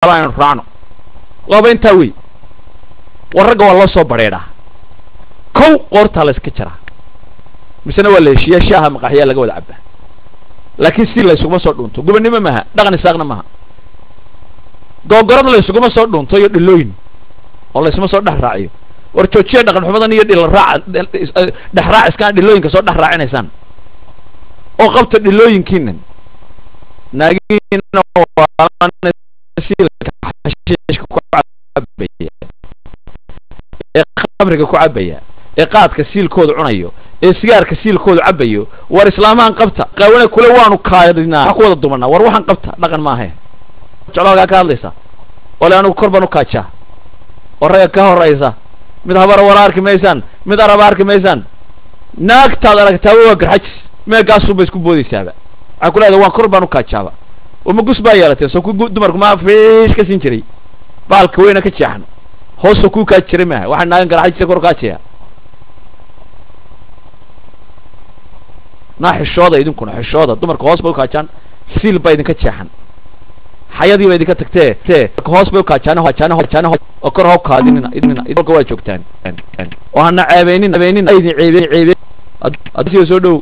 aynu raacno laba intaa wey warragga waa loo soo badheedhaa kow qoortaa la iska jaraa misena waa la heshiiyaa shaaha maqaxyaa laga wada cabaa laakiin si la isuguma soo dhunto gubannimo maaha dhaqan isaaqna maaha googorada la isuguma soo dhunto iyo dhilooyin oo la isma soo dhex raaciyo war joojiya dhaqan xumadan iyo dhil raac dhex raaciskaan dhilooyinka soo dhex raacinaysaan oo qabta dhilooyinkiinan naagiina ee khamriga ku cabaya ee qaadka siilkooda cunayo ee sigaarka siilkooda cabayo war islaamahan qabta qaawana kule waanu kaadinaa wax ku wada dumanaa war waxaan qabta dhaqan maahe jecloogaa ka hadlaysa ole anigu kor baan u kaajaa oo ragga ka horaysa mid habara wara arki maysaan mid araba arki maysaan naagtaad aragtaaba waa garxajis meegaasunba isku boodaysaaba waxaa ku leedahay waan kor baan u kaajaaba uma gus baa yeelatay soo ku dumarku maa fiish ka siin jiray baalka weyna ka jeexan hoosoo kuu kaaji jiray maaha waxaa naagan garxajisa kor kaajaya naa xishooda idinkuna xishooda dumarka hoos bay u kaajaan siil baa idinka jeexan xayadii ba idinka tagtee hoos bay u kaajaan oo kor ha u kaadinina idinka waa joogtaan oo hana ceebeynin idin ceebe adsiga soo dhow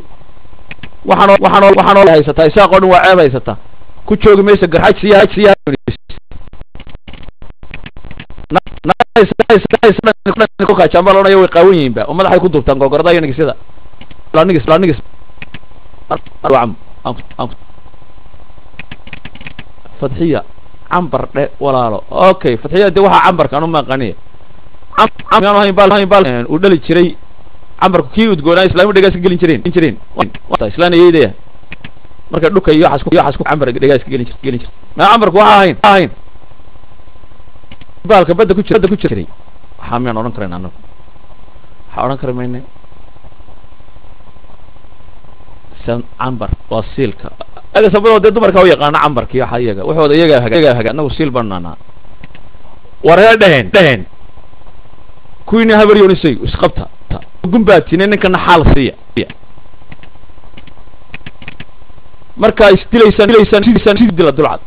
waxaan haysataa isaaqoo dhan waa ceeb haysataa ku joogi maysa garxaj kaajaan baa loodhanaya way qaawan yihiin ba oo madaxay ku duubtaan googorada iyo nigisyada nigis fadxiya cambar dhe walaalo okay fadxiya de waxaa cambarka anu maqaniya uu dhali jiray cambarku kii udgoonaa islaami dhegaas ka gelin jireen islaaniyeydeya marka dhuka iyo waxaas ku cambar dhegaas ka gelin jir ma cambarku waxa ahayn baalka badda ku jiray waxaa miyaan odhan karayn anagu waxaa odhan kara mayne cambar waa siilka aga sabadoo dee dumarka u yaqaana cambarki waxa iyaga waxooda iyagaa haga anagu siil baan naanaa waree dheheen kuwiina habaryoonisay isqabta gumbaatine ninkana xaal siiya markaa isdilaysaan sidii dila dulcad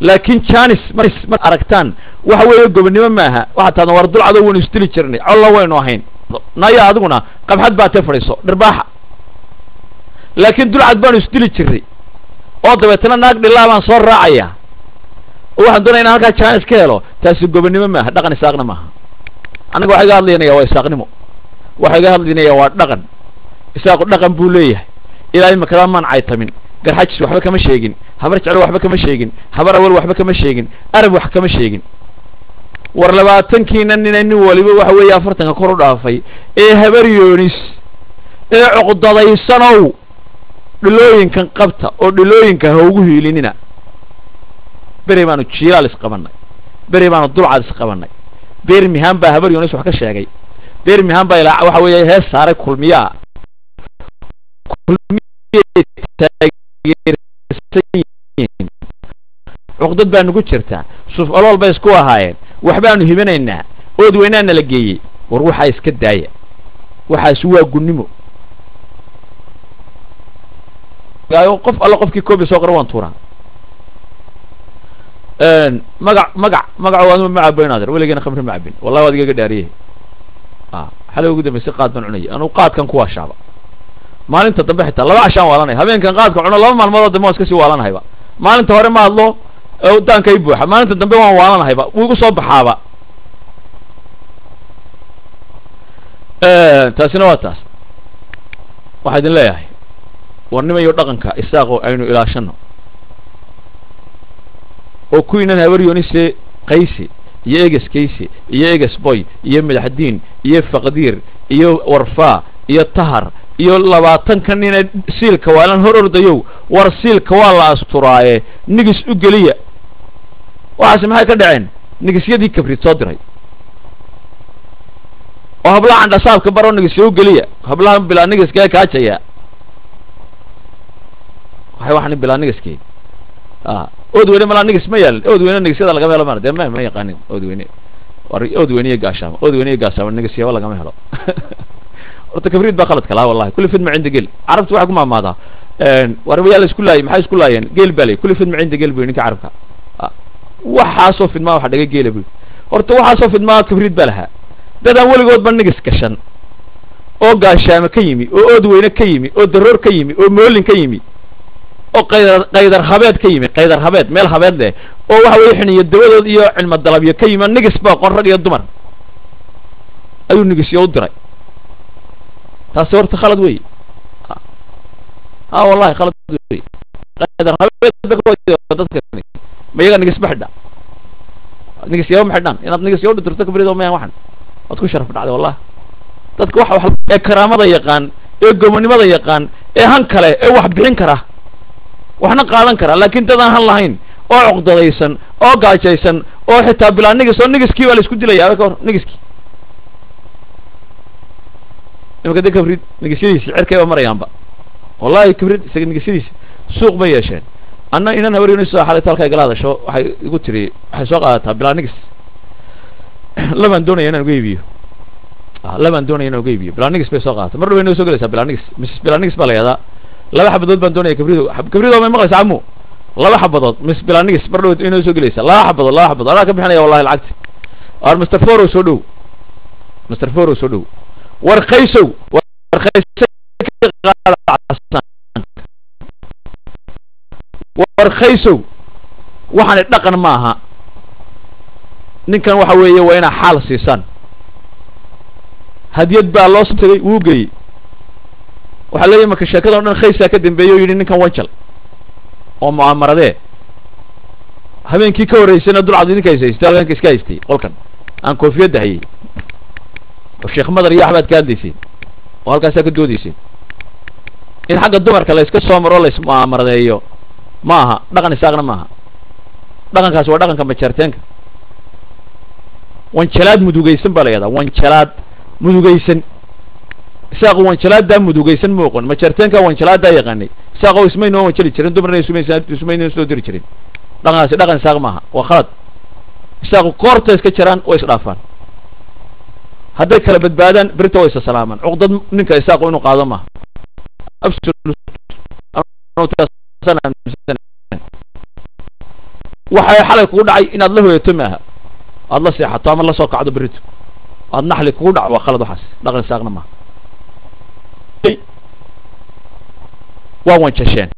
laakiin janis mar aragtaan waxa weeye gobonnimo maaha waxaa taadna war dulcado waynu isdili jirnay collo waynu ahayn naya adiguna qabxad baa tee fadhiiso dhirbaaxa laakiin dulcad baanu isdili jirnay oo dabeetana naag dhilaa baan soo raacaya oo waxaan doonaya inaan halkaa janis ka helo taasi gobonnimo maaha dhaqan isaaqna maaha anaga waxa iga hadlaynaya waa isaaqnimo waxa iga hadlaynaya waa dhaqan isaaqu dhaqan buu leeyahay ilaa imakadaa maan caytamin garxajis waxba kama sheegin habar jeclo waxba kama sheegin habar awal waxba kama sheegin arab wax kama sheegin war 20kiina nin waliba waxa weeye 40ka kor u dhaafay ee habaryoonis ee cuqdadaysanow dhilooyinkan qabta oo dhilooyinka ha ugu hiilinina beri baanu jiilaal isqabanay beri baanu dulcad isqabanay Birmingham baa habaryoonis wax ka sheegay Birmingham baa ilaa waxa weeye hees saaray kulmiya cuqdad baa nugu jirtaa suuf olool bay isku ahaayeen waxbaanu hibinaynaa ood weynaana la geeyey war waxaa iska daaya waxaasi waa gunnimo qof alla qofkii koobi soo qora waan tuuraa magac waaduma ma cabo inaadir weligeena khamri ma cabin wallahi waad igaga dhaariyey xalay ugu dambaysay qaad baan cunayay anuu qaadkan ku waashaaba maalinta dambe xitaa 2 cashaan waalanay habeenkan qaadka cuno 2 maalmood dambe iska sii waalanayba maalinta hore ma hadlo daanka ay buuxa maalinta dambe waan waalanayba wuu igu soo baxaaba taasina waa taas waxa idin leeyahay warnimo iyo dhaqanka isaaqo aynu ilaashano oo kuwiinan habaryoonisee qaysi iyo egaskaysi iyo egasboy iyo madaxdiin iyo faqdiir iyo warfaa iyo tahar iyo 20 nin siilka waalan hor ordayow war siilka waa la asturaaye nigis u geliya waxaas maxay ka dhaceen nigisyadii kabrid soo diray oo hablaha andhasaabka baro nigisyo u geliya hablaha bilaa nigiska kaajaya waxay bilaa nigiskii oodweyne mala nigis ma yaal oodweyne nigisyada laga helo mar deema ma yaqaanin oodweyne gaashaamo nigisyada laga helo horta kabriid baa khaladka laha wallahi kulli fidma cinda geel carabtu waxay ku maamaadaa warbayaal isku laayay maxay isku laayeen geel baa lay kulli fidma cinda geel buu ninka carabka waxaasoo fidmaa waxa dhaga geela buu horta waxaasoo fidmaa kabriid baa lahaa dadaan weligood ba nigis gashan oo gaashaamo ka yimi oo oodweyne ka yimi oo daroor ka yimi oo moolin ka yimi oo qaydar habeed ka yimi qaydar habeed meel habeed leh oo waxa weeye xiniyo dawadood iyo cilmo dalabyo ka yimi nigis baa qon rag iyo dumar ayuu nigisyo u diray taasi horta khalad wey wallahi khalad wey qaydar habeed dadka ma iyaga nigis ba xidha nigis yaw ma xidhaan inaad nigis yaw dirto kabrido ma waxan waad ku sharaf dhacday wallahi dadka wax ee karaamada yaqaan ee gomonimada yaqaan ee han kale ee wax bixin kara waxna qaadan kara laakiin dad aan han lahayn oo cuqdadaysan oo gaajaysan oo xitaa bilaa nigis oo nigiskii waa la isku dilayaa ka hor nigiskii imaka de kabrid nigisyadiisi cirkay ba marayaanba wallahi kabrid isaga nigisyadiisi suuq bay yeesheen anna inan habareenayso xalayta halka igala hadasho waxay igu tiri waxay soo qaadataa bilaa nigis laban doonaya inaan uga iibiyo laban doonaya inaan uga iibiyo bilaa nigis bay soo qaadataa mar dhow inoo soo gelaysaa bilaa nigis miss bilaa nigis baa la yihahdaa laba xabadood baan doonaya kabrido may maqlaysaa amu laba xabadood miss bilaa nigis mar dhow inoo soo gelaysaa laba xabadood anaa ka bixinaya wallahi lacagti ar Mr. Foro soo dhow Mr. Foro soo dhow warqaysow warqaysow waxaan dhaqan ma aha ninkan waxa weeye waa inaa xaal siisan hadiyad baa loo tagay wuu geeyey waxaa leeyahay marka sheekada dhan khaysaa ka dambeeyay oo yidhi ninkan wanjal oo mu'amaradee habeenkii ka horeysayna dulcad idinka haystay halkanka iska haystay qolkan aan koofiyadda hayay oo sheekh madar iyo axmed ka hadlaysay oo halkaasaa ka doodaysay in xagga dumarka la iska soo maro la ismu'amaradeeyo ma aha dhaqan isaaqna maaha dhaqankaas waa dhaqanka majeerteenka wanjalaad mudugaysan baa la yihahdaa wanjalaad mudugaysan isaaqo wanjalaadaa mudugaysan ma oqon majeerteenka wanjalaadaa yaqaanay isaaqo ismaynoo wanjali jirin dumarna ismayno soo diri jirin dhaqankaasi dhaqan isaaq maaha waa khalad isaaqo koorta iska jiraan oo isdhaafaan hadday kala badbaadaan berita way isa salaamaan cuqdad ninka isaaqo inuu qaado maaha waxay xalay kugu dhacay inaad la hooyato maaha aad la seexato ama la soo kacdo berito aad naxli kugu dhaco waa khalad waxaas dhaqan isaaqna maaha waa wanjasheen